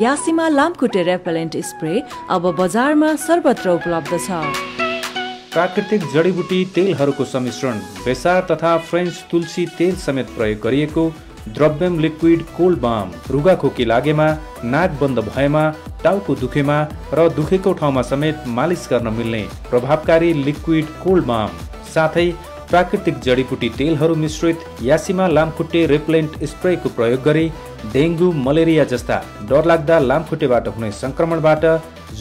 यासीमा लामखुट्टे रेपेलेन्ट स्प्रे अब बजारमा सर्वत्र उपलब्ध छ। प्राकृतिक जडीबुटी तेलहरूको सम्मिश्रण, बेसार तथा फ्रेन्च तुलसी तेल समेत प्रयोग गरिएको द्रव्यम लिक्विड कोल्ड बाम रुगाखोकी लागेमा, नाक बन्द भएमा, टाउको दुखेमा र दुखेको ठाउँमा समेत मालिस गर्न मिल्ने प्रभावकारी लिक्विड कोल्ड बाम, साथै प्राकृतिक जडीबुटी तेलहरू मिश्रित यासीमा लामखुट्टे रेपेलेन्ट स्प्रेको प्रयोग गरी डेङ्गु, मलेरिया जस्ता डरलाग्दा लामखुट्टेबाट हुने संक्रमणबाट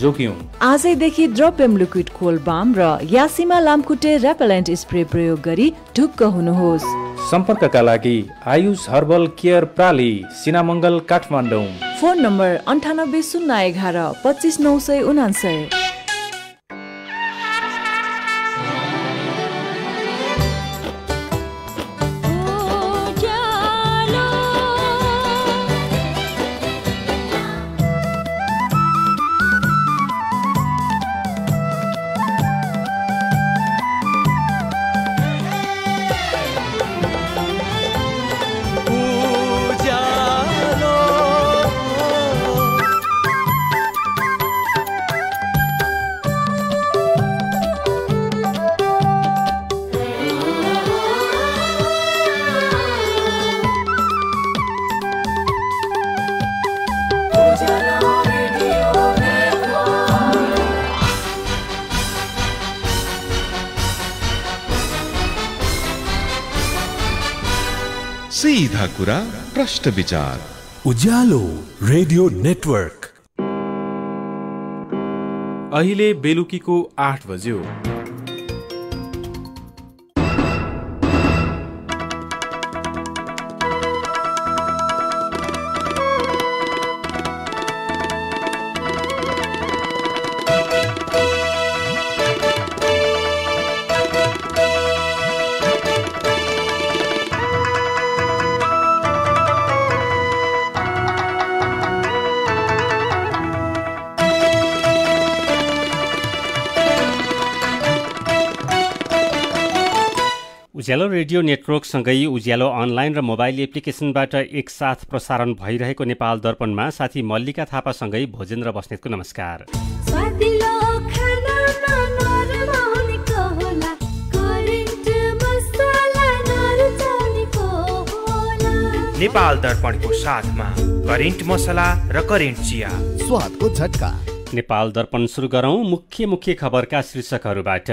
जोगियौं। आजैदेखि द्रव्यम लिक्विड कोल्ड बाम र यासीमा लामखुट्टे रेपेलेन्ट स्प्रे प्रयोग गरी ढुक्क हुनुहोस्। सम्पर्कका लागि आयुष हर्बल केयर प्राली, सिनामङ्गल, काठमाडौँ। Phone number 980111 25999। सीधा कुरा, प्रश्न विचार। Ujyaalo radio network. अहिले बेलुकीको 8 बज्यो। उज्यालो रेडियो नेटवर्कसँगै उज्यालो अनलाइन र मोबाइल एप्लिकेसनबाट एकसाथ प्रसारण भइरहेको नेपाल दर्पणमा साथी मल्लिका थापासँगै भोजेन्द्र बस्नेतको नमस्कार। नेपाल दर्पणको साथमा करेन्ट मसला र करेन्ट चिया, स्वादको झट्का। नेपाल दर्पण सुरु गरौं मुख्य खबरका शीर्षकहरूबाट।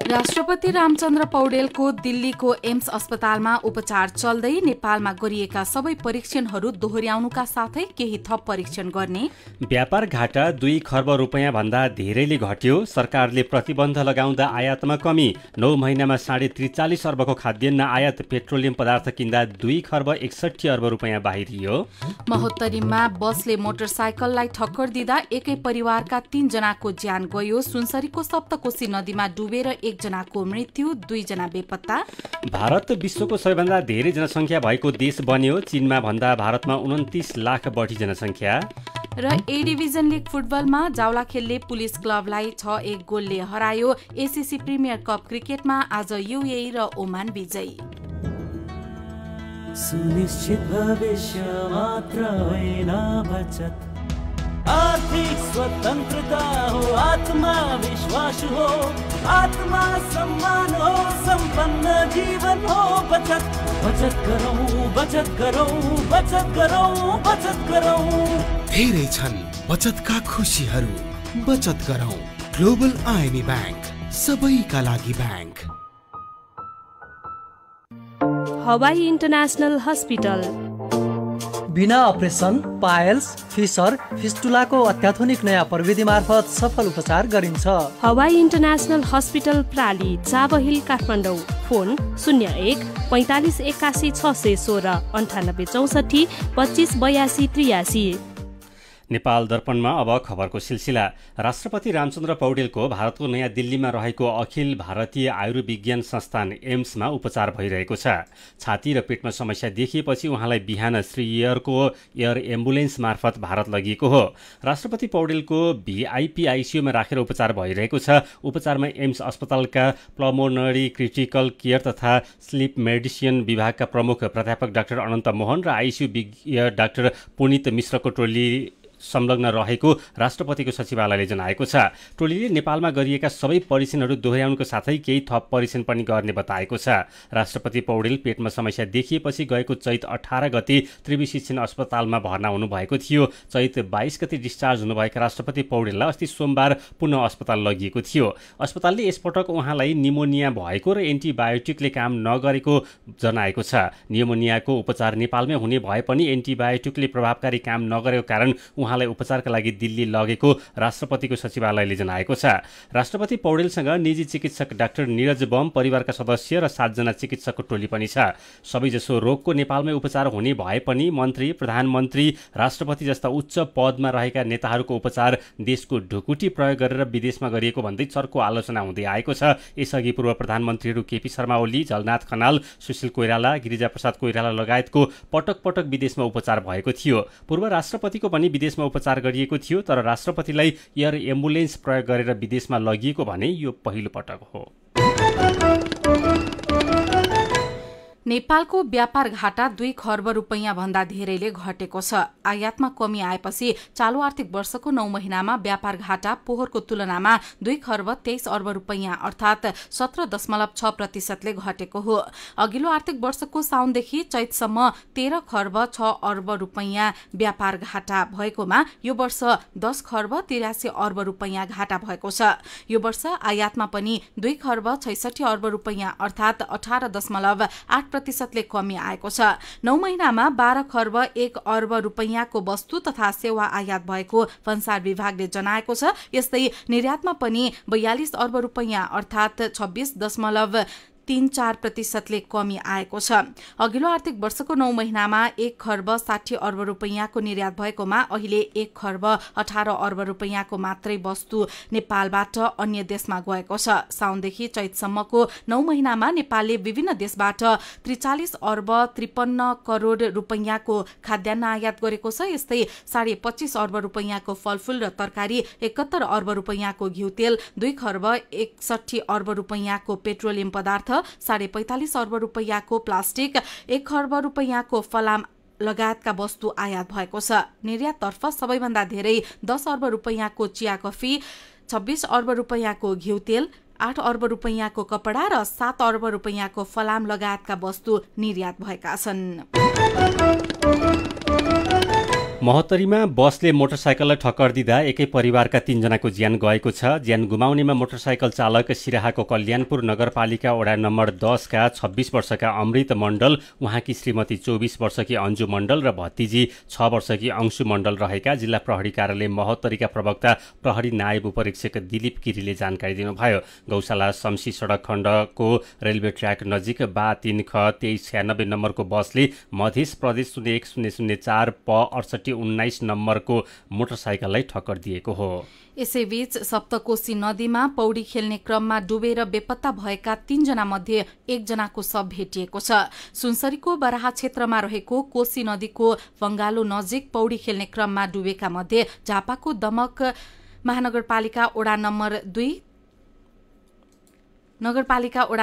राष्ट्रपति रामचन्द्र पौडेलको दिल्लीको एम्स अस्पतालमा उपचार चल्दै नेपालमा गरिएका सबै परीक्षणहरू दोहोर्याउनुका साथै केही थप परीक्षण गर्ने। व्यापार घाटा 2 खर्ब रुपैयाँ भन्दा धेरैले घट्यो। सरकारले प्रतिबन्ध लगाउँदा आयातमा कमी। 9 महिनामा 43.5 अर्बको खाद्यान्न आयात। पेट्रोलियम पदार्थ किन्दा 2 खर्ब 61 अर्ब रुपैयाँ बाहिरियो। महोत्तरीमा बसले मोटरसाइकललाई ठक्कर दिँदा एकै परिवारका 3 जनाको ज्यान गयो। सुनसरीको सप्तकोशी नदीमा डुबेर 1 जनाको मृत्यु, 2 जना बेपत्ता। भारत विश्वको सबैभन्दा धेरै जनसङ्ख्या भएको देश बन्यो। चीनमा भन्दा भारतमा 29 लाख बढी जनसङ्ख्या। र ए डिभिजन लिग फुटबलमा जावलाखेलले पुलिस क्लबलाई 6-1 गोलले हरायो। एसीसी प्रिमियर कप क्रिकेटमा आज युएई र ओमान विजयी। सुनिश्चित भविष्य मात्र होइन बचत, आर्थिक स्वतन्त्रता हो, आत्मविश्वास हो, आत्मा सम्मान हो, सम्पन्न जीवन हो। बचत बचत गरौँ, बचत गरौँ, बचत गरौँ, बचत गरौँ। धेरै छन् बचतका खुशीहरू, बचत गरौँ। ग्लोबल आइएमए ब्याङ्क, सबैका लागि ब्याङ्क। Hawai international hospital. बिना अपरेसन, पायल्स, फिसर, फिस्टुलाको अत्याधुनिक नयाँ प्रविधि मार्फत सफल उपचार गरिन्छ। हवाई इन्टरनेसनल हस्पिटल प्राली, चाबहिल, काठमाडौँ। फोन 01 45 81 616 98 64 25 82 83। नेपाल दर्पणमा अब खबरको सिलसिला। राष्ट्रपति रामचन्द्र पौडेलको भारतको नयाँ दिल्लीमा रहेको अखिल भारतीय आयुर्विज्ञान संस्थान एम्समा उपचार भइरहेको छ। छाती र पेटमा समस्या देखिएपछि उहाँलाई बिहान श्री एयरको एयर एम्बुलेन्स मार्फत भारत लगिएको हो। राष्ट्रपति पौडेलको भिआइपी आइसियूमा राखेर उपचार भइरहेको छ। उपचारमा एम्स अस्पतालका प्लमोनरी क्रिटिकल केयर तथा स्लिप मेडिसिन विभागका प्रमुख प्राध्यापक डाक्टर अनन्त मोहन र आइसियू विज्ञ डाक्टर पुनित मिश्रको टोली संलग्न रहेको राष्ट्रपतिको सचिवालयले जनाएको छ। टोलीले नेपालमा गरिएका सबै परीक्षणहरू दोहोर्याउनुको साथै केही थप परीक्षण पनि गर्ने बताएको छ। राष्ट्रपति पौडेल पेटमा समस्या देखिएपछि गएको चैत 18 गते त्रिवी शिक्षण अस्पतालमा भर्ना हुनुभएको थियो। चैत 22 गते डिस्चार्ज हुनुभएका राष्ट्रपति पौडेललाई अस्ति सोमबार पुनः अस्पताल लगिएको थियो। अस्पतालले यसपटक उहाँलाई निमोनिया भएको र एन्टिबायोटिकले काम नगरेको जनाएको छ। निमोनियाको उपचार नेपालमै हुने भए पनि एन्टिबायोटिकले प्रभावकारी काम नगरेको कारण उहाँलाई उपचारका लागि दिल्ली लगेको राष्ट्रपतिको सचिवालयले जनाएको छ। राष्ट्रपति पौडेलसँग निजी चिकित्सक डाक्टर नीरज बम, परिवारका सदस्य र 7 जना चिकित्सकको टोली पनि छ। सबैजसो रोगको नेपालमै उपचार हुने भए पनि मन्त्री, प्रधानमन्त्री, राष्ट्रपति जस्ता उच्च पदमा रहेका नेताहरूको उपचार देशको ढुकुटी प्रयोग गरेर विदेशमा गरिएको भन्दै चर्को आलोचना हुँदै आएको छ। यसअघि पूर्व प्रधानमन्त्रीहरू केपी शर्मा ओली, झलनाथ खनाल, सुशील कोइराला, गिरिजाप्रसाद कोइराला लगायतको पटक पटक विदेशमा उपचार भएको थियो। पूर्व राष्ट्रपतिको पनि विदेशमा उपचार गरिएको थियो, तर राष्ट्रपतिलाई एयर एम्बुलेन्स प्रयोग गरेर विदेशमा लगिएको भने यो पहिलो पटक हो। नेपालको व्यापार घाटा 2 खर्ब रुपैयाँ भन्दा धेरैले घटेको छ। आयातमा कमी आएपछि चालू आर्थिक वर्षको 9 महिनामा व्यापार घाटा पोहोरको तुलनामा 2 खर्ब 23 अर्ब रुपैयाँ अर्थात 17.6% घटेको हो। अघिल्लो आर्थिक वर्षको साउनदेखि चैतसम्म 13 खर्ब 6 अर्ब रुपैयाँ व्यापार घाटा भएकोमा यो वर्ष 10 खर्ब 83 अर्ब रुपैयाँ घाटा भएको छ। यो वर्ष आयातमा पनि 2 खर्ब 66 अर्ब रुपैयाँ अर्थात 18.8%ले कमी आएको छ। 9 महिनामा 12 खर्ब 1 अर्ब रुपैयाँको वस्तु तथा सेवा आयात भएको भन्सार विभागले जनाएको छ। यस्तै निर्यातमा पनि 42 अर्ब रुपैयाँ अर्थात 26.34%ले कमी आएको छ। अघिल्लो आर्थिक वर्षको 9 महिनामा 1 खर्ब 60 अर्ब रुपैयाँको निर्यात भएकोमा अहिले 1 खर्ब 18 अर्ब रुपैयाँको मात्रै वस्तु नेपालबाट अन्य देशमा गएको छ। साउनदेखि चैतसम्मको 9 महिनामा नेपालले विभिन्न देशबाट 43 अर्ब 53 करोड रुपैयाँको खाद्यान्न आयात गरेको छ। यस्तै 25.5 अर्ब रुपैयाँको फलफूल र तरकारी, 71 अर्ब रुपैयाँको घिउ तेल, 2 खर्ब 61 अर्ब रुपैयाँको पेट्रोलियम पदार्थ, 45.5 अर्ब रुपैयाँको प्लास्टिक, 1 खर्ब रुपैयाँको फलाम लगायतका वस्तु आयात भएको छ। निर्याततर्फ सबैभन्दा धेरै 10 अर्ब रुपैयाँको चिया कफी, 26 अर्ब रुपैयाँको घिउ तेल, 8 अर्ब रुपैयाँको कपडा र 7 अर्ब रुपैयाँको फलाम लगायतका वस्तु निर्यात भएका छन्। महोत्तरीमा बसले मोटरसाइकललाई ठक्कर दिँदा एकै परिवारका 3 जनाको ज्यान गएको छ। ज्यान गुमाउनेमा मोटरसाइकल चालक सिराहाको कल्याणपुर नगरपालिका वडा नम्बर 10 का 26 वर्षका अमृत मण्डल, उहाँकी श्रीमती 24 वर्षकी अन्जु मण्डल र भतिजी 6 वर्षकी अंशु मण्डल रहेका जिल्ला प्रहरी कार्यालय महोत्तरीका प्रवक्ता प्रहरी नायब उपरीक्षक दिलीप गिरीले जानकारी दिनुभयो। गौशाला शमशी सडक खण्डको रेलवे ट्र्याक नजिक बा 3 ख 2396 नम्बरको बसले मध्य प्रदेश 01004 प 6819 नम्बरको मोटरसाइकललाई ठक्कर दिएको हो। यसैबीच सप्तकोशी नदीमा पौडी खेल्ने क्रममा डुबेर बेपत्ता भएका 3 जना मध्ये 1 जनाको शव भेटिएको छ। सुनसरीको बराहा क्षेत्रमा रहेको कोशी नदीको बंगालो नजिक पौडी खेल्ने क्रममा डुबेका मध्ये झापाको दमक महानगरपालिका वडा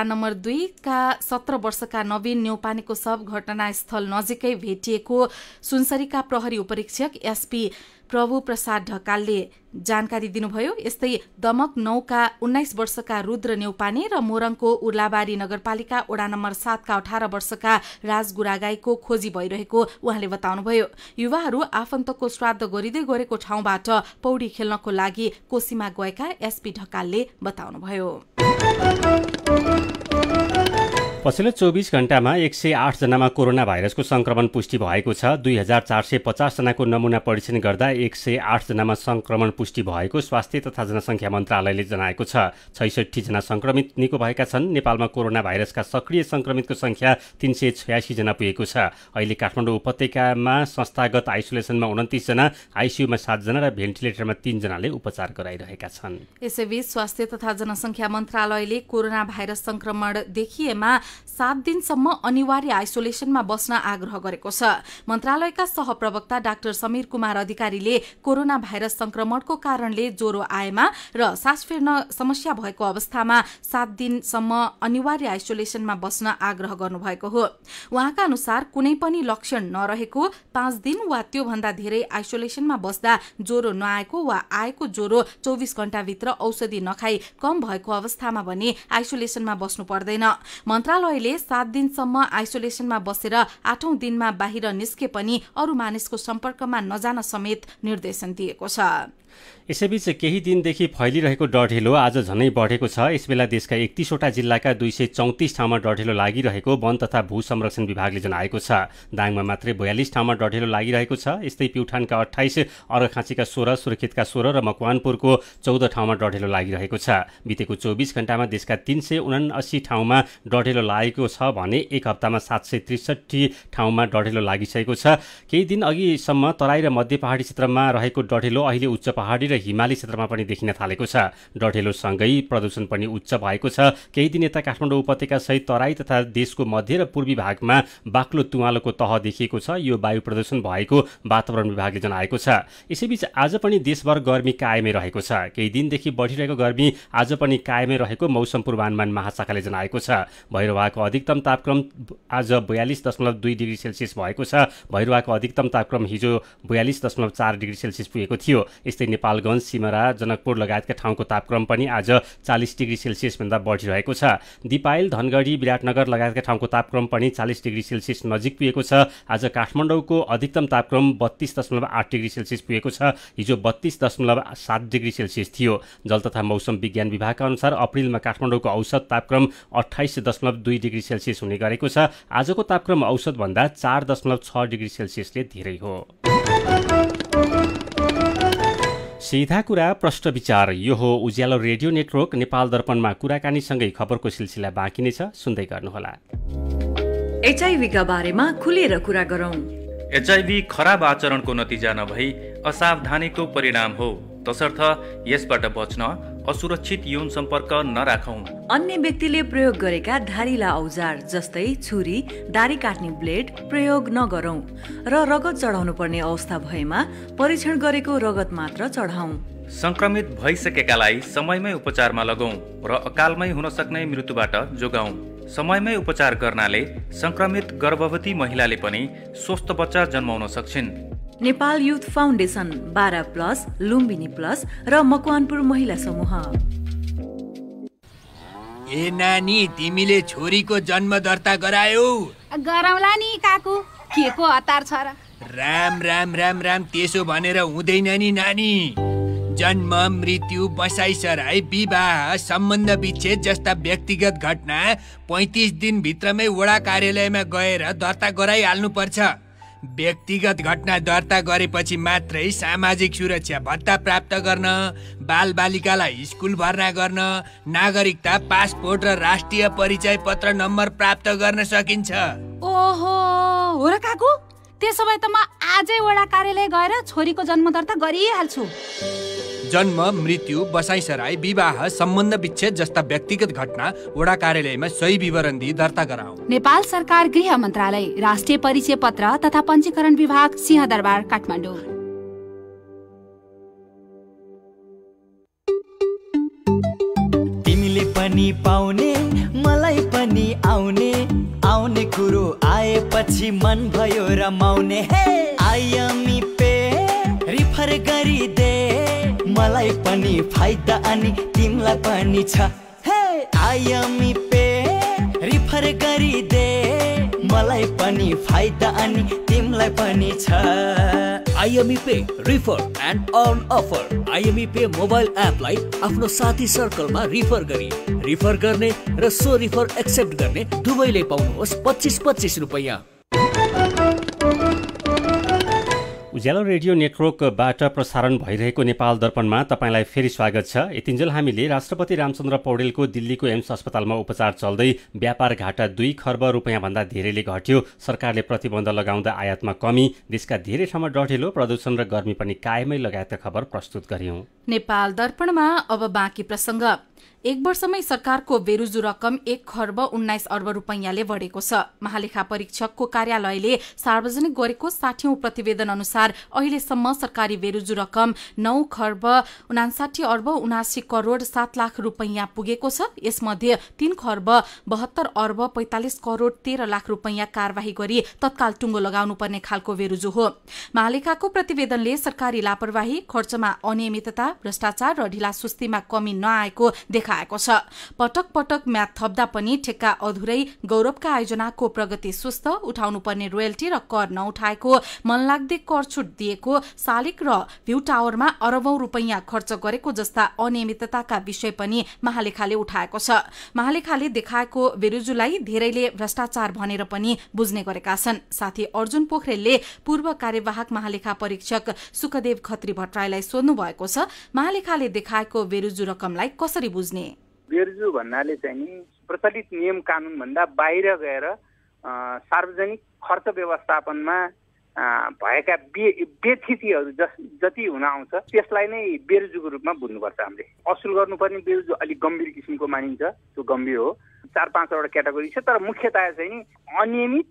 नम्बर 2 का 17 वर्षका नवीन न्यौपानेको शव घटनास्थल नजिकै भेटिएको सुनसरीका प्रहरी उपरीक्षक एसपी प्रभु प्रसाद ढकालले जानकारी दिनुभयो। यस्तै दमक 9 का 19 वर्षका रुद्र न्यौपाने र मोरङको उर्लाबारी नगरपालिका वडा नम्बर 7 का 18 वर्षका राज गुरागाईको खोजी भइरहेको उहाँले बताउनुभयो। युवाहरू आफन्तको श्राद्ध गरिँदै गरेको ठाउँबाट पौडी खेल्नको लागि कोशीमा गएका एसपी ढकालले बताउनुभयो। पछिल्लो 24 घण्टामा 108 जनामा कोरोना भाइरसको संक्रमण पुष्टि भएको छ। 2450 जनाको नमुना परीक्षण गर्दा 108 जनामा संक्रमण पुष्टि भएको स्वास्थ्य तथा जनसङ्ख्या मन्त्रालयले जनाएको छ। 66 जना संक्रमित निको भएका छन्। नेपालमा कोरोना भाइरसका सक्रिय संक्रमितको संख्या 386 जना पुगेको छ। अहिले काठमाडौँ उपत्यकामा संस्थागत आइसोलेसनमा 29 जना, आइसियुमा 7 जना र भेन्टिलेटरमा 3 जनाले उपचार गराइरहेका छन्। यसैबीच स्वास्थ्य तथा जनसङ्ख्या मन्त्रालयले कोरोना भाइरस संक्रमण देखिएमा 7 दिनसम्म अनिवार्य आइसोलेसनमा बस्न आग्रह गरेको छ। मन्त्रालयका सहप्रवक्ता डाक्टर समीर कुमार अधिकारीले कोरोना भाइरस संक्रमणको कारणले ज्वरो आएमा र सास फेर्न समस्या भएको अवस्थामा 7 दिनसम्म अनिवार्य आइसोलेसनमा बस्न आग्रह गर्नुभएको हो। उहाँका अनुसार कुनै पनि लक्षण नरहेको 5 दिन वा त्योभन्दा धेरै आइसोलेसनमा बस्दा ज्वरो नआएको वा आएको ज्वरो 24 घण्टाभित्र औषधि नखाई कम भएको अवस्थामा भने आइसोलेसनमा बस्नु पर्दैन। मन्त्रालयले 7 दिनसम्म आइसोलेसनमा बसेर 8औं दिनमा बाहिर निस्के पनि अरू मानिसको सम्पर्कमा नजान समेत निर्देशन दिएको छ। यसैबीच केही दिनदेखि फैलिरहेको डढेलो आज झनै बढेको छ। यसबेला देशका 31 वटा जिल्लाका 234 ठाउँमा डढेलो लागिरहेको वन तथा भू संरक्षण विभागले जनाएको छ। दाङमा मात्रै 42 ठाउँमा डढेलो लागिरहेको छ। यस्तै प्युठानका 28, अर्घाखाँचीका 16, सुर्खेतका 16 र मकवानपुरको 14 ठाउँमा डढेलो लागिरहेको छ। बितेको 24 घण्टामा देशका 379 ठाउँमा डढेलो लागेको छ भने एक हप्तामा 763 ठाउँमा डढेलो लागिसकेको छ। केही दिन अघिसम्म तराई र मध्य पहाडी क्षेत्रमा रहेको डढेलो अहिले उच्च पहाडी र हिमाली क्षेत्रमा पनि देखिन थालेको छ। डढेलोसँगै प्रदूषण पनि उच्च भएको छ। केही दिन यता काठमाडौँ उपत्यका सहित तराई तथा देशको मध्य र पूर्वी भागमा बाक्लो तुवालोको तह देखिएको छ। यो वायु प्रदूषण भएको वातावरण विभागले जनाएको छ। यसैबीच आज पनि देशभर गर्मी कायमै रहेको छ। केही दिनदेखि बढिरहेको गर्मी आज पनि कायमै रहेको मौसम पूर्वानुमान महाशाखाले जनाएको छ। भैरवाको अधिकतम तापक्रम आज 42.2 डिग्री सेल्सियस भएको छ। भैरवाको अधिकतम तापक्रम हिजो 42.4 डिग्री सेल्सियस पुगेको थियो। यस्तै नेपालगञ्ज, सिमरा, जनकपुर लगायतका ठाउँको तापक्रम पनि आज 40 डिग्री सेल्सियसभन्दा बढिरहेको छ। दिपायल, धनगढी, विराटनगर लगायतका ठाउँको तापक्रम पनि 40 डिग्री सेल्सियस नजिक पुगेको छ। आज काठमाडौँको अधिकतम तापक्रम 32.8 डिग्री सेल्सियस पुगेको छ। हिजो 32.7 डिग्री सेल्सियस थियो। जल तथा मौसम विज्ञान विभागका अनुसार अप्रिलमा काठमाडौँको औसत तापक्रम 28.2 डिग्री सेल्सियस हुने गरेको छ। आजको तापक्रम औसतभन्दा 4.6 डिग्री सेल्सियसले धेरै हो। सीधा कुरा प्रश्न विचार, यो हो उज्यालो रेडियो नेटवर्क नेपाल दर्पणमा कुराकानीसँगै खबरको सिलसिला बाँकी नै छ, सुन्दै गर्नुहोला। एचआईभीका बारेमा खुलेर कुरा गरौँ। एचआईभी खराब आचरणको नतिजा नभई असावधानीको परिणाम हो, तसर्थ यसबाट बच्न असुरक्षित यौन सम्पर्क नराखौं। अन्य व्यक्तिले प्रयोग गरेका धारिला औजार जस्तै छुरी, दारी काट्ने ब्लेड प्रयोग नगरौं र रगत चढाउनु पर्ने अवस्था भएमा परीक्षण गरेको रगत मात्र चढाउँ। संक्रमित भइसकेकालाई समयमै उपचारमा लगाउँ र अकालमै हुन सक्ने मृत्युबाट जोगाउँ। समयमै उपचार गर्नाले संक्रमित गर्भवती महिलाले पनि स्वस्थ बच्चा जन्माउन सक्छिन्। Nepal youth foundation, 12+ Lumbini plus र मकवानपुर महिला समूह। ए नानी, तिमीले छोरीको जन्म दर्ता गरायौ? गराउला नि काकु, के को हतार छ र? राम राम राम राम, त्यसो भनेर हुँदैन नि नानी। जन्म, मृत्यु, बसाइसराई, विवाह, सम्बन्ध विच्छेद जस्ता व्यक्तिगत घटना 35 दिनभित्रमै वडा कार्यालयमा गएर दर्ता गराइहाल्नु पर्छ। व्यक्तिगत घटना दर्ता गरेपछि मात्रै सामाजिक सुरक्षा भत्ता प्राप्त गर्न, बालबालिकालाई स्कुल भर्ना गर्न, नागरिकता, पासपोर्ट र राष्ट्रिय परिचय पत्र नम्बर प्राप्त गर्न सकिन्छ। ओहो, हो र काकु, त्यसो भए त म आजै वडा कार्यालय गएर छोरीको जन्म दर्ता गरिहाल्छु। जन्म, मृत्यु, बसाइसराई, विवाह, सम्बन्ध विच्छेद जस्ता व्यक्तिगत घटना वडा कार्यालयमा सही विवरण दिई दर्ता गराऊ। नेपाल सरकार गृह मन्त्रालय, राष्ट्रिय परिचय पत्र तथा पञ्जीकरण विभाग, सिंहदरबार, काठमाडौँ। तिमीले पनि पाउने, मलाई पनि आउने, आउने कुरो आएपछि मन भयो रमाउने। आयामी पे रिफर गरिदे, मलाई पनि फाइदा अनि तिमीलाई पनि छ। आयामी पे रिफर गरिदे, मलाई पनि फाइदा अनि तिमीलाई पनि छ। IME pay refer and earn offer. IME pay mobile एपलाई आफ्नो साथी सर्कलमा रिफर गर्ने र सो रिफर एक्सेप्ट गर्ने दुवैले पाउनुहोस् 25-25 रुपैयाँ। उज्यालो रेडियो नेटवर्कबाट प्रसारण भइरहेको नेपाल दर्पणमा तपाईँलाई फेरि स्वागत छ। यतिन्जेल हामीले राष्ट्रपति रामचन्द्र पौडेलको दिल्लीको एम्स अस्पतालमा उपचार चल्दै व्यापार घाटा 2 खर्ब रुपियाँभन्दा धेरैले घट्यो, सरकारले प्रतिबन्ध लगाउँदा आयातमा कमी, देशका धेरै ठाउँमा डढेलो, प्रदूषण र गर्मी पनि कायमै लगायतका खबर प्रस्तुत गर्यौं। नेपाल दर्पणमा अब बाँकी प्रसङ्ग। एक वर्षमै सरकारको बेरुजु रकम 1,19 खर्ब रुपैयाँले बढेको छ। महालेखा परीक्षकको कार्यालयले सार्वजनिक गरेको 60औं प्रतिवेदन अनुसार अहिलेसम्म सरकारी बेरुजु रकम 9,59,79,70,07,00,000 रुपैयाँ पुगेको छ। यसमध्ये 3,72,43,45,13,00,000 रुपैयाँ कार्यवाही गरी तत्काल टुङ्गो लगाउनुपर्ने खालको बेरुजु हो। महालेखाको प्रतिवेदनले सरकारी लापरवाही, खर्चमा अनियमितता, भ्रष्टाचार र ढिला सुस्तीमा कमी नआएको देखाएको छ। पटक पटक म्याद थप्दा पनि ठेक्का अधुरै, गौरवका आयोजनाको प्रगति सुस्त, उठाउनुपर्ने रोयल्टी र कर नउठाएको, मनलाग्दे कर छुट दिएको, शालिग र भ्यू टावरमा अरबौं रुपैयाँ खर्च गरेको जस्ता अनियमितताका विषय पनि महालेखाले उठाएको छ। महालेखाले देखाएको बेरुजुलाई धेरैले भ्रष्टाचार भनेर पनि बुझ्ने गरेका छन्। साथै अर्जुन पोखरेलले पूर्व कार्यवाहक महालेखा परीक्षक सुखदेव खत्री भट्टराईलाई सोध्नु भएको छ, महालेखाले देखाएको बेरुजु रकमलाई कसरी बुझ्ने? बेरुजु भन्नाले चाहिँ नि प्रचलित नियम कानुन भन्दा बाहिर गएर सार्वजनिक खर्च व्यवस्थापनमा भएका बेथितिहरू जति हुन आउँछ त्यसलाई नै बेरुजुको रूपमा बुझ्नुपर्छ। हामीले असुल गर्नुपर्ने बेरुजु अलिक गम्भीर किसिमको मानिन्छ, त्यो गम्भीर हो। 4-5वटा क्याटेगोरी छ, तर मुख्यतया चाहिँ नि अनियमित,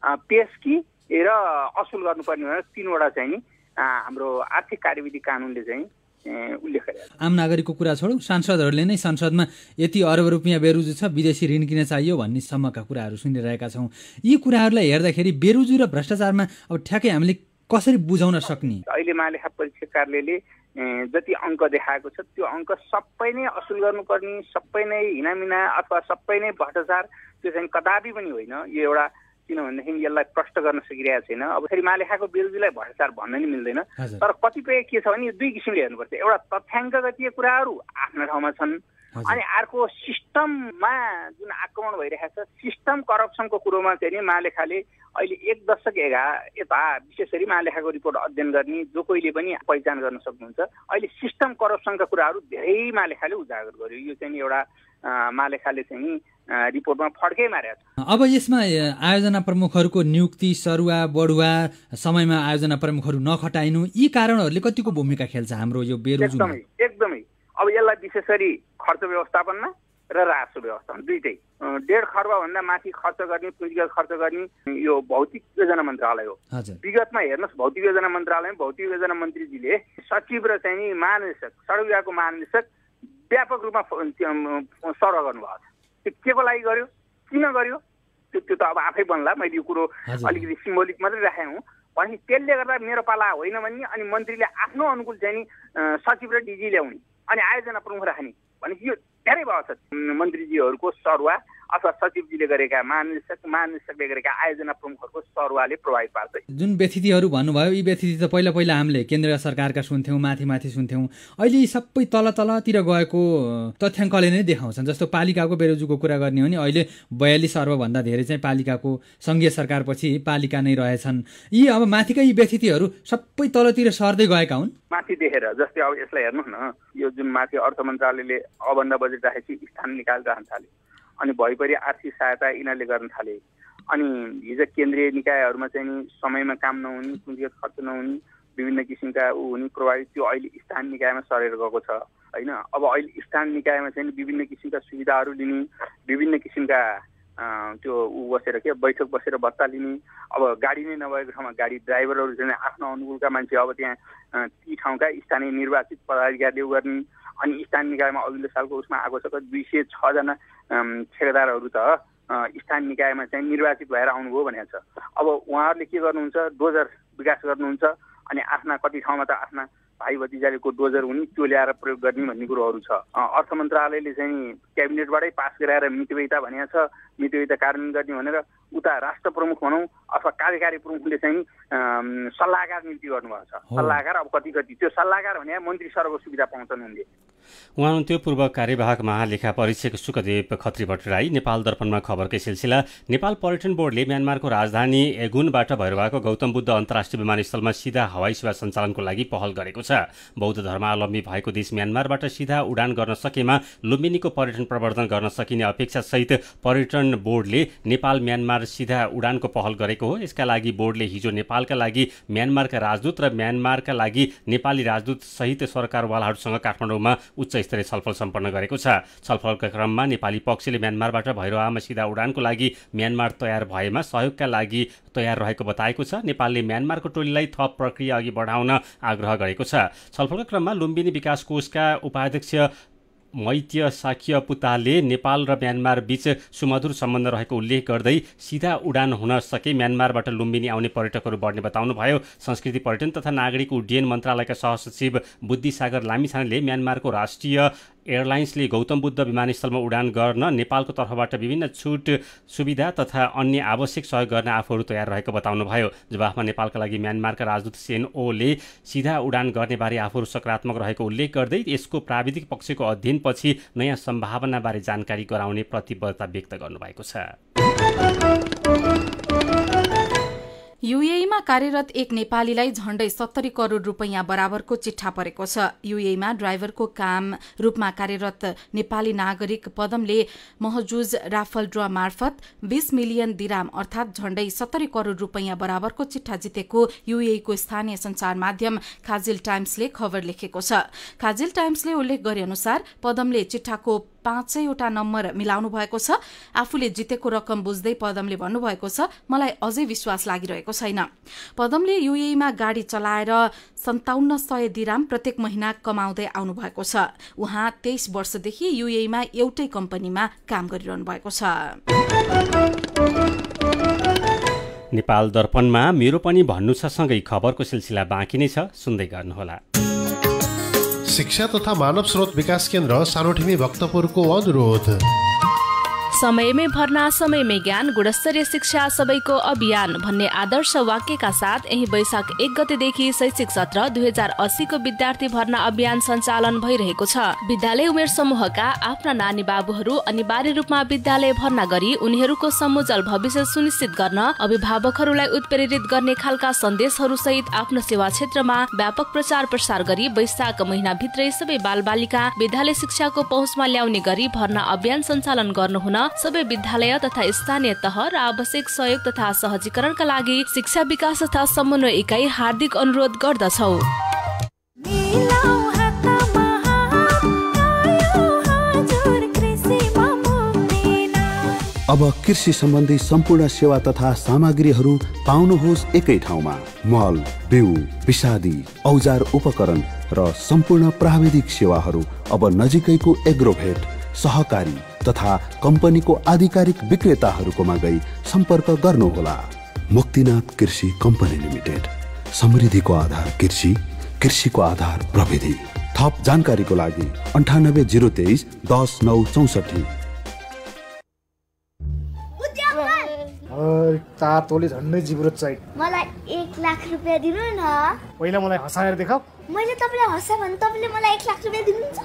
पेशकी र असुल गर्नुपर्ने भनेर 3वटा चाहिँ नि हाम्रो आर्थिक कार्यविधि कानुनले चाहिँ उल्लेख गरेको छ। आम नागरिकको कुरा छोडौँ, सांसदहरूले नै संसदमा यति अरब रुपियाँ बेरुजु छ, विदेशी ऋण किन चाहियो भन्ने सम्मका कुराहरू सुनिरहेका छौँ। यी कुराहरूलाई हेर्दाखेरि बेरुजु र भ्रष्टाचारमा अब ठ्याक्कै हामीले कसरी बुझाउन सक्ने? अहिले महालेखा परीक्षक कार्यालयले जति अङ्क देखाएको छ त्यो अङ्क सबै नै असुल गर्नुपर्ने, सबै नै हिनामिना अथवा सबै नै भ्रष्टाचार, त्यो चाहिँ कदापि पनि होइन। यो एउटा किनभनेदेखि यसलाई प्रष्ट गर्न सकिरहेको छैन। अब फेरि महालेखाको बेरुजुलाई भ्रष्टाचार भन्न नि मिल्दैन। तर कतिपय के छ भने दुई किसिमले हेर्नुपर्छ। एउटा तथ्याङ्कगतीय कुराहरू आफ्ना ठाउँमा छन्, अनि अर्को सिस्टममा जुन आक्रमण भइरहेको छ, सिस्टम करप्सनको कुरोमा चाहिँ नि महालेखाले अहिले 1 दशक यता विशेष गरी महालेखाको रिपोर्ट अध्ययन गर्ने जो कोहीले पनि पहिचान गर्न सक्नुहुन्छ। अहिले सिस्टम करप्सनका कुराहरू धेरै महालेखाले उजागर गर्यो। यो चाहिँ एउटा महालेखाले चाहिँ रिपोर्टमा फड्कै मारेको छ। अब यसमा आयोजना प्रमुखहरूको नियुक्ति, सरुवा बढुवा, समयमा आयोजना प्रमुखहरू नखटाइनु, यी कारणहरूले कतिको भूमिका खेल्छ हाम्रो यो बेरुजुमा? एकदमै। अब यसलाई विशेष गरी खर्च व्यवस्थापनमा र राजस्व व्यवस्थापन दुईटै 1.5 खर्बभन्दा माथि खर्च गर्ने, पुँजीगत खर्च गर्ने यो भौतिक योजना मन्त्रालय हो। विगतमा हेर्नुहोस्, भौतिक योजना मन्त्रालयमा भौतिक योजना मन्त्रीजीले सचिव र चाहिँ नि महानिर्देशक, सडक विभागको महानिर्देशक व्यापक रूपमा सर्व गर्नुभएको छ। त्यो के को लागि गर्यो, किन गर्यो, त्यो त अब आफै बन्ला। मैले यो कुरो अलिकति सिम्बोलिक मात्रै राखेँ हुँ। भनेपछि त्यसले गर्दा मेरो पाला होइन भन्ने, अनि मन्त्रीले आफ्नो अनुकूल चाहिँ नि सचिव र डिजी ल्याउने, अनि आयोजना प्रमुख राख्ने, भनेपछि यो धेरै भयो छ। मन्त्रीजीहरूको सरुवा अथवा सचिवजीले गरेका, महानिर्देशकले गरेका आयोजना प्रमुखहरूको सरुवाले प्रभावित पार्छ। जुन व्यथितिहरू भन्नुभयो, यी व्यथिति त पहिला हामीले केन्द्र सरकारका सुन्थ्यौँ, माथि सुन्थ्यौँ। अहिले यी सबै तलतिर गएको तथ्याङ्कले नै देखाउँछन्। जस्तो पालिकाको बेरुजुको कुरा गर्ने हो भने अहिले 42 अर्बभन्दा धेरै चाहिँ पालिकाको सङ्घीय सरकारपछि पालिका नै रहेछन्। यी अब माथिका यी व्यथितिहरू सबै तलतिर सर्दै गएका हुन्। माथि देखेर जस्तै अब यसलाई हेर्नुहोस् न, यो जुन माथि अर्थ मन्त्रालयले अबन्द बजेट राखेपछि स्थान निकालिरहन थाल्यो, अनि भइपरि आर्थिक सहायता यिनीहरूले गर्न थाले। अनि हिजो केन्द्रीय निकायहरूमा चाहिँ नि समयमा काम नहुने, पुँजीगत खर्च नहुने, विभिन्न किसिमका हुने प्रभावित, त्यो अहिले स्थान निकायमा सरेर गएको छ होइन। अब अहिले स्थान निकायमा चाहिँ विभिन्न किसिमका सुविधाहरू लिने, विभिन्न किसिमका त्यो बसेर बैठक बसेर भत्ता लिने। अब गाडी नै नभएको ठाउँमा गाडी ड्राइभरहरू चाहिँ आफ्नो अनुकूलका मान्छे अब त्यहाँ ती ठाउँका स्थानीय निर्वाचित पदाधिकारीले गर्ने। अनि स्थानीय निकायमा अघिल्लो सालको उसमा आएको छ 206 जना ठेकेदारहरू त स्थानीय निकायमा चाहिँ निर्वाचित भएर आउनुभयो भनेको छ। अब उहाँहरूले के गर्नुहुन्छ, डोजर विकास गर्नुहुन्छ, अनि आफ्ना कति ठाउँमा त आफ्ना भाइ भतिजाको डोजर हुने, त्यो ल्याएर प्रयोग गर्ने भन्ने कुरोहरू छ। अर्थ मन्त्रालयले चाहिँ क्याबिनेटबाटै पास गराएर मितव्ययिता भनेको छ, मितव्ययिता कार्यान्वयन गर्ने भनेर उता राष्ट्र प्रमुख भनौँ अथवा कार्यकारी प्रमुखले चाहिँ सल्लाहकार नियुक्ति गर्नुभएको छ। सल्लाहकार अब कति त्यो सल्लाहकार भने मन्त्री सरको सुविधा पाउँछन् उनले। उहाँ हुनुहुन्थ्यो पूर्व कार्यवाहक महालेखा परीक्षक सुखदेव खत्री भट्टराई। नेपाल दर्पणमा खबरकै सिलसिला। नेपाल पर्यटन बोर्डले म्यानमारको राजधानी एगुनबाट भइरहेको गौतम बुद्ध अन्तर्राष्ट्रिय विमानस्थलमा सिधा हवाई सेवा सञ्चालनको लागि पहल गरेको छ। बौद्ध धर्मावलम्बी भएको देश म्यानमारबाट सिधा उडान गर्न सकेमा लुम्बिनीको पर्यटन प्रवर्धन गर्न सकिने अपेक्षासहित पर्यटन बोर्डले नेपाल म्यानमार सिधा उडानको पहल गरेको हो। यसका लागि बोर्डले हिजो नेपालका लागि म्यानमारका राजदूत र म्यानमारका लागि नेपाली राजदूत सहित सरकारवालाहरूसँग काठमाडौँमा उच्च स्तरीय छलफल सम्पन्न गरेको छ। छलफलका क्रममा नेपाली पक्षले म्यानमारबाट भैरवामा सिधा उडानको लागि म्यानमार तयार भएमा सहयोगका लागि तयार रहेको बताएको छ। नेपालले म्यानमारको टोलीलाई थप प्रक्रिया अघि बढाउन आग्रह गरेको छ। छलफलका क्रममा लुम्बिनी विकास कोषका उपाध्यक्ष मैत्य साक्य पुताले नेपाल र म्यानमार बीच सुमधुर सम्बन्ध रहेको उल्लेख गर्दै सिधा उडान हुन सके म्यानमारबाट लुम्बिनी आउने पर्यटकहरू बढ्ने बताउनुभयो। संस्कृति पर्यटन तथा नागरिक उड्डयन मन्त्रालयका सहसचिव बुद्धिसागर लामिछानेले म्यानमारको राष्ट्रिय एयरलाइन्सले गौतम बुद्ध विमानस्थलमा उडान गर्न नेपालको तर्फबाट विभिन्न छुट सुविधा तथा अन्य आवश्यक सहयोग गर्न आफूहरू तयार रहेको बताउनुभयो। जवाफमा नेपालका लागि म्यानमारका राजदूत सेन ओले सिधा उडान गर्ने बारे आफूहरू सकारात्मक रहेको उल्लेख गर्दै यसको प्राविधिक पक्षको अध्ययनपछि नयाँ सम्भावनाबारे जानकारी गराउने प्रतिबद्धता व्यक्त गर्नुभएको छ। युएईमा कार्यरत एक नेपालीलाई झण्डै 70 करोड रुपैयाँ बराबरको चिट्ठा परेको छ। युएईमा ड्राइभरको काम रूपमा कार्यरत नेपाली नागरिक पदमले महजुज राफल ड्र मार्फत 20 मिलियन दिराम अर्थात झण्डै 70 करोड रुपैयाँ बराबरको चिट्ठा जितेको युएईको स्थानीय सञ्चार माध्यम खाजिल टाइम्सले खबर लेखेको छ। खाजिल टाइम्सले उल्लेख गरे अनुसार पदमले चिट्ठाको 5वटा नम्बर मिलाउनु भएको छ। आफूले जितेको रकम बुझ्दै पदमले भन्नुभएको छ, मलाई अझै विश्वास लागिरहेको छैन। पदमले युएईमा गाडी चलाएर 5700 दिराम प्रत्येक महिना कमाउँदै आउनु भएको छ। उहाँ 23 वर्षदेखि युएईमा एउटै कम्पनीमा काम गरिरहनु भएको छ। नेपाल दर्पणमा मेरो पनि भन्नु छ सँगै खबरको सिलसिला बाँकी नै छ, सुन्दै गर्नुहोला। शिक्षा तथा मानव स्रोत विकास केन्द्र सानोठिमी भक्तपुरको अनुरोध। समयमै भर्ना समयमै ज्ञान गुणस्तरीय शिक्षा सबैको अभियान भन्ने आदर्श वाक्यका साथ यही वैशाख 1 गतेदेखि शैक्षिक सत्र 2080 को विद्यार्थी भर्ना अभियान सञ्चालन भइरहेको छ। विद्यालय उमेर समूहका आफ्ना नानी बाबुहरू अनिवार्य रूपमा विद्यालय भर्ना गरी उनीहरूको समुज्जल भविष्य सुनिश्चित गर्न अभिभावकहरूलाई उत्प्रेरित गर्ने खालका सन्देशहरू सहित आफ्नो सेवा क्षेत्रमा व्यापक प्रचार प्रसार गरी वैशाख महिनाभित्रै सबै बालबालिका विद्यालय शिक्षाको पहुँचमा ल्याउने गरी भर्ना अभियान सञ्चालन गर्नुहुन सबै विद्यालय तथा स्थानीय तह र आवश्यक सहयोग तथा सहजीकरणका लागि शिक्षा विकास तथा समन्वय इकाइ हार्दिक अनुरोध गर्दछौ। अब कृषि सम्बन्धी सम्पूर्ण सेवा तथा सामग्रीहरू पाउनुहोस् एकै ठाउँमा। मल, बिउ, विषादी, औजार उपकरण र सम्पूर्ण प्राविधिक सेवाहरू अब नजिकैको एग्रोभेट सहकारी तथा कम्पनीको आधिकारिक विक्रेताहरूकोमा गई सम्पर्क गर्नुहोला। मुक्तिनाथ कृषि कम्पनी लिमिटेड, समृद्धिको आधार कृषि, कृषिको आधार प्रविधि। थप जानकारीको लागि 98 023 10 9 64। तातोले झन्डै जिब्रो चाहियो। मलाई 1 लाख रुपैयाँ दिनु न। पहिला मलाई हँसाएर देखाऊ। मैले तपाईलाई हँसा भने तपाईले मलाई 1 लाख रुपैयाँ दिनुहुन्छ?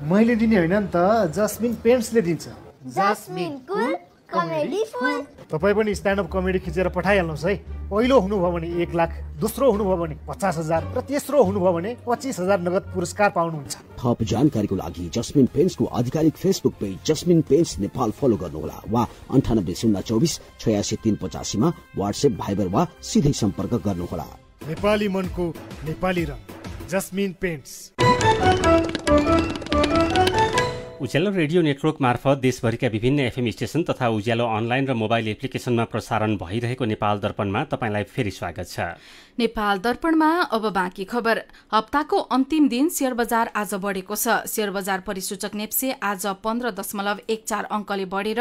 मैले दिने होइन नि त, जस्मिन पेन्ट्सले दिन्छ। जस्मिन कुल कमेडी फुल। तपाई पनि स्ट्यान्ड अप कमेडी खिचेर पठाइहाल्नुहोस् है। पहिलो हुनुभयो भने 1 लाख, दोस्रो हुनुभयो भने 50,000 र तेस्रो हुनुभयो भने 25,000 नगद पुरस्कार पाउनुहुन्छ। थप जानकारीको लागि जस्मिन पेन्ट्सको आधिकारिक फेसबुक पेज जस्मिन पेन्ट्स नेपाल फलो गर्नुहोला वा 98 024 86 385 मा व्हाट्सएप, भाइबर वा सिधै सम्पर्क गर्नुहोला। नेपाली मनको नेपाली रङ, जस्मिन पेन्ट्स। उज्यालो रेडियो नेटवर्क मार्फत देशभरिका विभिन्न एफएम स्टेशन तथा उज्यालो अनलाइन र मोबाइल एप्लिकेसनमा प्रसारण भइरहेको नेपाल दर्पणमा तपाईलाई फेरि स्वागत छ। नेपाल दर्पणमा अब बाँकी खबर। हप्ताको अन्तिम दिन शेयर बजार आज बढेको छ। शेयर बजार परिसूचक नेप्से आज 15.14 अङ्कले बढेर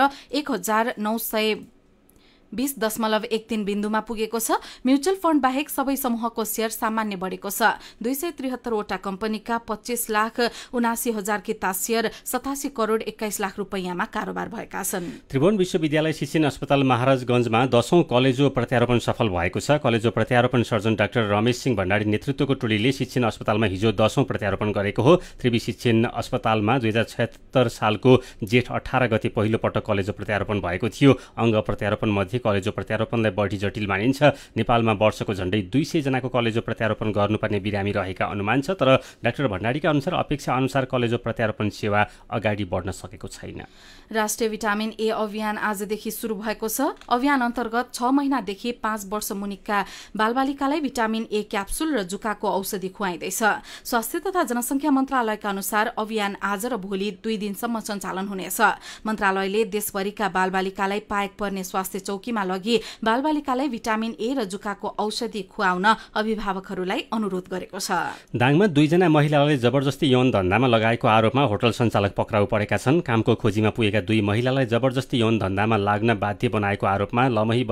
1920.13 बिन्दुमा पुगेको छ। म्युचुअल फण्ड बाहेक सबै समूहको शेयर सामान्य बढेको छ। 273 वटा कम्पनीका 25,79,000 किता शेयर 87 करोड 21 लाख रुपैयाँमा कारोबार भएका छन्। त्रिभुवन विश्वविद्यालय शिक्षण अस्पताल महाराजगञ्जमा 10औं कलेजो प्रत्यारोपण सफल भएको छ। कलेजो प्रत्यारोपण सर्जन डाक्टर रमेश सिंह भण्डारी नेतृत्वको टोलीले शिक्षण अस्पतालमा हिजो 10औं प्रत्यारोपण गरेको हो। त्रिवी शिक्षण अस्पतालमा 2076 सालको जेठ 18 गते पहिलो पटक कलेजो प्रत्यारोपण भएको थियो। अङ्ग प्रत्यारोपण मध्ये कलेजो प्रत्यारोपणलाई बढी जटिल मानिन्छ। नेपालमा वर्षको झण्डै 200 जनाको कलेजो प्रत्यारोपण गर्नुपर्ने बिरामी रहेका अनुमान छ, तर डाक्टर भण्डारीका अनुसार अपेक्षा अनुसार कलेजो प्रत्यारोपण सेवा अगाडि बढ्न सकेको छैन। राष्ट्रिय भिटामिन ए अभियान आजदेखि सुरु भएको छ। अभियान अन्तर्गत 6 महिनादेखि 5 वर्ष मुनिका बालबालिकालाई भिटामिन ए क्याप्सुल र जुकाको औषधि खुवाइँदैछ। स्वास्थ्य तथा जनसङ्ख्या मन्त्रालयका अनुसार अभियान आज र भोलि 2 दिनसम्म सञ्चालन हुनेछ। मन्त्रालयले देशभरिका बालबालिकालाई पाएक पर्ने स्वास्थ्य चौकीमा लगी बालबालिकालाई भिटामिन ए र जुकाको औषधि खुवाउन अभिभावकहरूलाई अनुरोध गरेको छ। दाङमा 2 जना महिलालाई जबरजस्ती यौन धन्दामा लगाएको आरोपमा होटल सञ्चालक पक्राउ परेका छन्। कामको खोजीमा पुगेका 2 महिलालाई जबरजस्ती यौन धन्दामा लाग्न बाध्य बनाएको आरोपमा लमही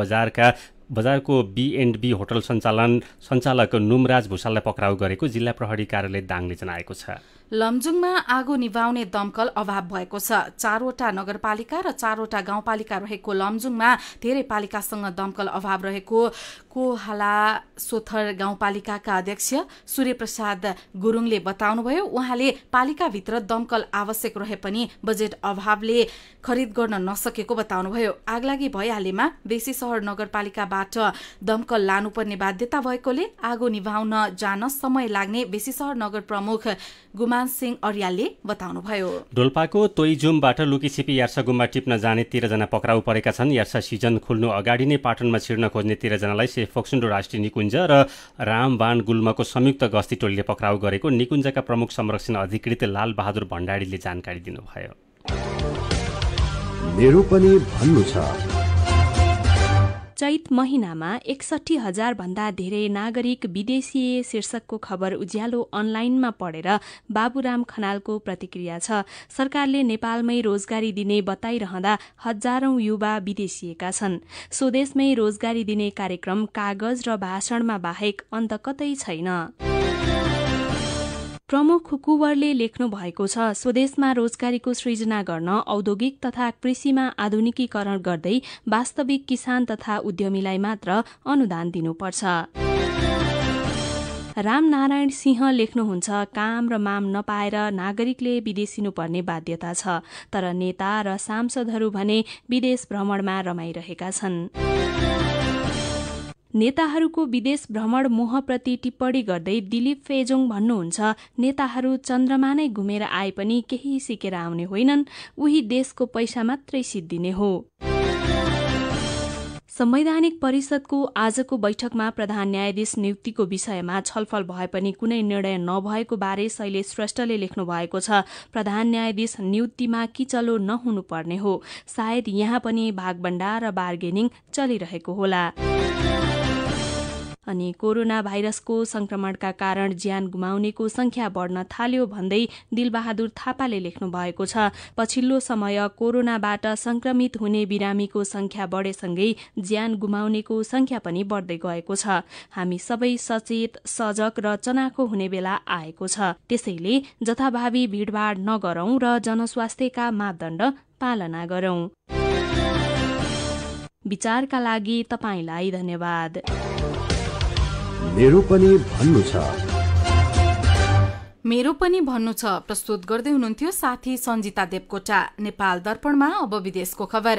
बजारको B&B होटल सञ्चालक नुमराज भूषाललाई पक्राउ गरेको जिल्ला प्रहरी कार्यालय दाङले जनाएको छ। लमजुङमा आगो निभाउने दमकल अभाव भएको छ। 4वटा नगरपालिका र 4वटा गाउँपालिका रहेको लमजुङमा धेरै पालिकासँग दमकल अभाव रहेको कोहाला सोथर गाउँपालिकाका अध्यक्ष सूर्यप्रसाद गुरुङले बताउनुभयो। उहाँले पालिकाभित्र दमकल आवश्यक रहे पनि बजेट अभावले खरिद गर्न नसकेको बताउनुभयो। आगलागी भइहालेमा बेसी सहर नगरपालिकाबाट दमकल लानुपर्ने बाध्यता भएकोले आगो निभाउन जान समय लाग्ने बेसी सहर नगर प्रमुख गुमान सिंह अर्यालले बताउनुभयो। डोल्पाको तोइजुमबाट लुकीछिपी यार्सा गुम्बा टिप्न जाने 13 जना पक्राउ परेका छन्। यार्सा सिजन खुल्नु अगाडि नै पाटनमा छिर्न खोज्ने 13 जनालाई फोक्सुन्डो राष्ट्रिय निकुञ्ज र रामबाण गुल्मको संयुक्त गस्ती टोलीले पक्राउ गरेको निकुञ्जका प्रमुख संरक्षण अधिकृत लाल बहादुर भण्डारीले जानकारी दिनुभयो। मेरो पनि भन्नु छ। चैत महिनामा 61,000 भन्दा धेरै नागरिक विदेशीय शीर्षकको खबर उज्यालो अनलाइनमा पढेर बाबुराम खनालको प्रतिक्रिया छ। सरकारले नेपालमै रोजगारी दिने बताइरहँदा हजारौं युवा विदेशिएका छन्। स्वदेशमै रोजगारी दिने कार्यक्रम कागज र भाषणमा बाहेक अन्त कतै छैन। प्रमुख कुवरले लेख्नु भएको छ, स्वदेशमा रोजगारीको सृजना गर्न औद्योगिक तथा कृषिमा आधुनिकीकरण गर्दै वास्तविक किसान तथा उद्यमीलाई मात्र अनुदान दिनुपर्छ। रामनारायण सिंह लेख्नुहुन्छ, काम र माम नपाएर नागरिकले विदेशिनुपर्ने बाध्यता छ, तर नेता र सांसदहरू भने विदेश भ्रमणमा रमाइरहेका छन्। नेताहरूको विदेश भ्रमण मोहप्रति टिप्पणी गर्दै दिलीप फेजोङ भन्नुहुन्छ, नेताहरू चन्द्रमा नै घुमेर आए पनि केही सिकेर आउने होइनन्, उही देशको पैसा मात्रै सिद्धिने हो। संवैधानिक परिषदको आजको बैठकमा प्रधान न्यायाधीश नियुक्तिको विषयमा छलफल भए पनि कुनै निर्णय नभएको बारे शैलेश श्रेष्ठले लेख्नु भएको छ। प्रधान न्यायाधीश नियुक्तिमा किचलो नहुनुपर्ने हो, सायद यहाँ पनि भागबण्डा र बार्गेनिङ चलिरहेको होला। अनि कोरोना भाइरसको संक्रमणका कारण ज्यान गुमाउनेको संख्या बढ्न थाल्यो भन्दै दिलबहादुर थापाले लेख्नु भएको छ। पछिल्लो समय कोरोनाबाट संक्रमित हुने बिरामीको संख्या बढेसँगै ज्यान गुमाउनेको संख्या पनि बढ्दै गएको छ। हामी सबै सचेत, सजग र चनाखो हुने बेला आएको छ। त्यसैले जथाभावी भीड़भाड़ नगरौं र जनस्वास्थ्यका मापदण्ड पालना गरौं। विचारका लागि तपाईलाई धन्यवाद। मेरो पनि भन्नु छ। मेरो पनि भन्नु छ प्रस्तुत गर्दै हुनुहुन्थ्यो साथी सञ्जिता देवकोटा। नेपाल दर्पणमा अब विदेशको खबर।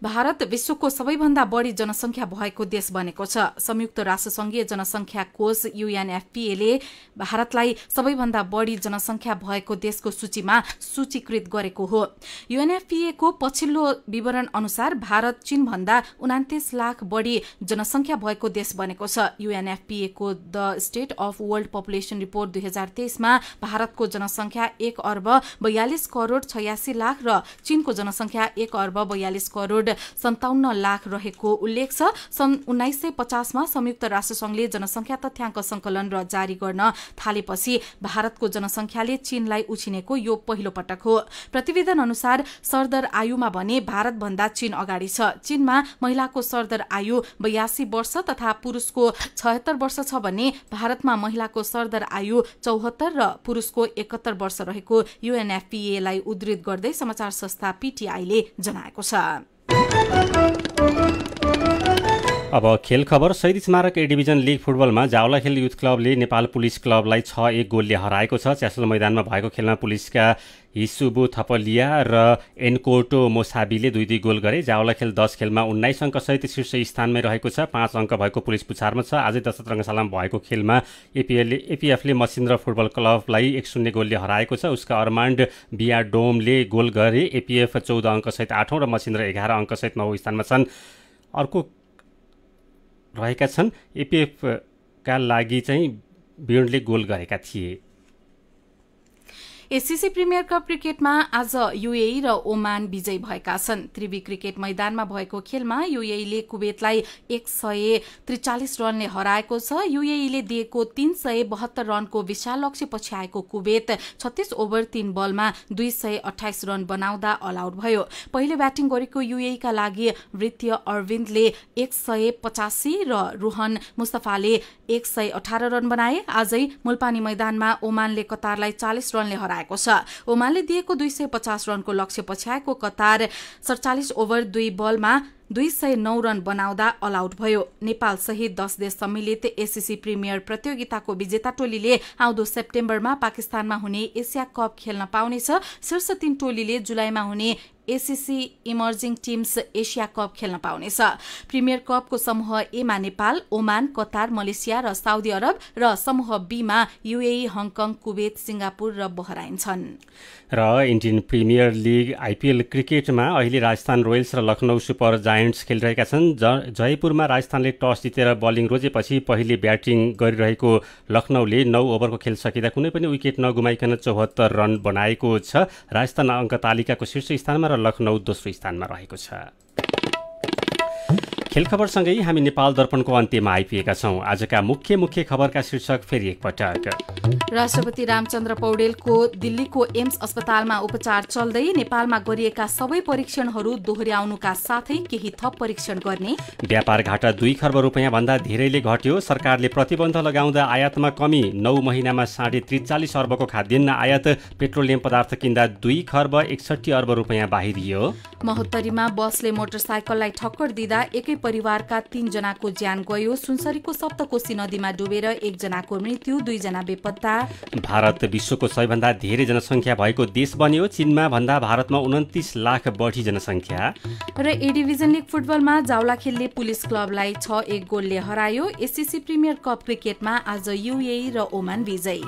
भारत विश्वको सबैभन्दा बढी जनसंख्या भएको देश बनेको छ। संयुक्त राष्ट्रसंघीय जनसंख्या कोष UNFPA ले भारतलाई सबैभन्दा बढी जनसंख्या भएको देशको सूचीमा सूचीकृत गरेको हो। UNFPA को पछिल्लो विवरण अनुसार भारत चीनभन्दा 29 लाख बढी जनसंख्या भएको देश बनेको छ। UNFPA को the state of world population report 2023 मा भारतको जनसंख्या 1 अर्ब 42 करोड 86 लाख र चीनको जनसंख्या 1 अर्ब 42 करोड 57 लाख रहेको उल्लेख छ। सन् 1950 मा संयुक्त राष्ट्रसंघले जनसंख्या तथ्याङ्क संकलन र जारी गर्न थालेपछि भारतको जनसंख्याले चीनलाई उछिनेको यो पहिलो पटक हो। प्रतिवेदन अनुसार सरदर आयुमा भने भारत भन्दा चीन अगाडि छ। चीनमा महिलाको सरदर आयु 82 वर्ष तथा पुरुषको 76 वर्ष छ भने भारतमा महिलाको सरदर आयु 74 र पुरुषको 71 वर्ष रहेको UNFPA लाई उद्धृत गर्दै समाचार संस्था PTI ले जनाएको छ। अब खेल खबर। शहीद स्मारक ए डिभिजन लिग फुटबलमा जावलाखेल युथ क्लबले नेपाल पुलिस क्लबलाई 6-1 गोलले हराएको छ। च्यासल मैदानमा भएको खेलमा पुलिसका हिसुबु थपलिया र एनकोटो मोसाबीले 2-2 गोल गरे। जावलाखेल 10 खेलमा 19 अङ्कसहित शीर्ष स्थानमै रहेको छ। 5 अङ्क भएको पुलिस पुछारमा छ। आजै दशरथ रङ्गशालामा भएको खेलमा एपिएफले मसिन्द्र फुटबल क्लबलाई 1-0 गोलले हराएको छ। उसका अर्मान्ड बियाडोमले गोल गरे। एपिएफ 14 अङ्कसहित 8औं र मसिन्द्र 11 अङ्कसहित 9औं स्थानमा छन्। अर्को रहेका छन् एपिएफका लागि चाहिँ बियोन्डले गोल गरेका थिए। एससीसी प्रिमियर कप क्रिकेटमा आज युएई र ओमान विजयी भएका छन्। त्रिवी क्रिकेट मैदानमा भएको खेलमा युएईले कुवेतलाई 143 रनले हराएको छ। युएईले दिएको 372 रनको विशाल लक्ष्य पछ्याएको कुवेत 36 ओभर 3 बलमा 228 रन बनाउँदा अल आउट भयो। पहिले ब्याटिङ गरेको युएईका लागि वृत्तीय अरविन्दले 185 र रुहन मुस्तफाले 118 रन बनाए। आजै मुलपानी मैदानमा ओमानले कतारलाई 40 रनले हराएको छ। ओमानले दिएको 250 रनको लक्ष्य पछ्याएको कतार 47 ओभर 2 बलमा 209 रन बनाउँदा अल आउट भयो। नेपाल सहित 10 देश सम्मिलित एससीसी प्रिमियर प्रतियोगिताको विजेता टोलीले आउँदो सेप्टेम्बरमा पाकिस्तानमा हुने एसिया कप खेल्न पाउनेछ। शीर्ष 3 टोलीले जुलाईमा हुने SCC emerging teams Asia cup खेल्न पाउनेछ। प्रिमियर कपको समूह ए मा नेपाल, ओमान, कतार, मलेसिया र साउदी अरब र समूह बी मा युएई, हङकङ, कुवेत, सिंगापुर र बहराइन छन्। र इन्डियन प्रिमियर लिग आइपिएल क्रिकेटमा अहिले राजस्थान रोयल्स र लखनऊ सुपर जायन्ट्स खेलिरहेका छन्। जयपुरमा राजस्थानले टस जितेर बलिङ रोजेपछि पहिले ब्याटिङ गरिरहेको लखनऊले 9 ओभरको खेल सकिँदा कुनै पनि विकेट नगुमाइकन 74 रन बनाएको छ। राजस्थान अङ्क तालिकाको शीर्ष स्थानमा र लखनऊ दोस्रो स्थानमा रहेको छ। खेल खबरसँगै हामी नेपाल दर्पणको अन्त्यमा आइपुगेका छौं। आजका मुख्य खबरका शीर्षक फेरि एकपटक। राष्ट्रपति रामचन्द्र पौडेलको दिल्लीको एम्स अस्पतालमा उपचार चल्दै नेपालमा गरिएका सबै परीक्षणहरू दोहोर्याउनुका साथै केही थप परीक्षण गर्ने। व्यापार घाटा 2 खर्ब रुपैयाँ भन्दा धेरैले घट्यो। सरकारले प्रतिबन्ध लगाउँदा आयातमा कमी। 9 महिनामा 43.5 अर्बको खाद्यान्न आयात। पेट्रोलियम पदार्थ किन्दा 2 खर्ब 61 अर्ब रुपैयाँ बाहिरियो। महोत्तरीमा बसले मोटरसाइकललाई ठक्कर दिँदा एकै परिवारका 3 जनाको ज्यान गयो। सुनसरीको सप्तकोशी नदीमा डुबेर 1 जनाको मृत्यु, 2 जना बेपत्ता। भारत विश्वको सबैभन्दा धेरै जनसङ्ख्या भएको देश बन्यो। चीनमा भन्दा भारतमा 29 लाख बढी जनसङ्ख्या। र ए डिभिजन लिग फुटबलमा जावलाखेलले पुलिस क्लबलाई 6-1 गोलले हरायो। एससीसी प्रिमियर कप क्रिकेटमा आज युएई र ओमान विजयी।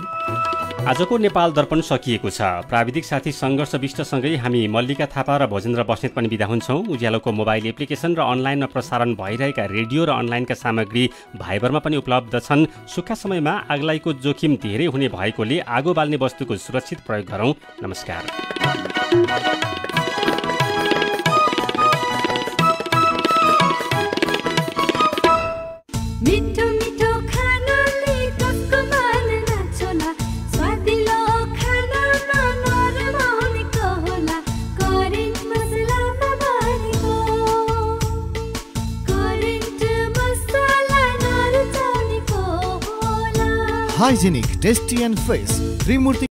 आजको नेपाल दर्पण सकिएको छ। प्राविधिक साथी सङ्घर्ष विष्टसँगै हामी मल्लिका थापा र भजेन्द्र बस्नेत पनि बिदा हुन्छौं। उज्यालोको मोबाइल एप्लिकेसन र अनलाइनमा प्रसारण भइरहेका रेडियो र अनलाइनका सामग्री भाइबरमा पनि उपलब्ध छन्। सुक्खा समयमा आगलाईको जोखिम धेरै हुने भएकोले आगो बाल्ने वस्तुको सुरक्षित प्रयोग गरौं। नमस्कार। Hygienic, tasty and fresh. Trimurti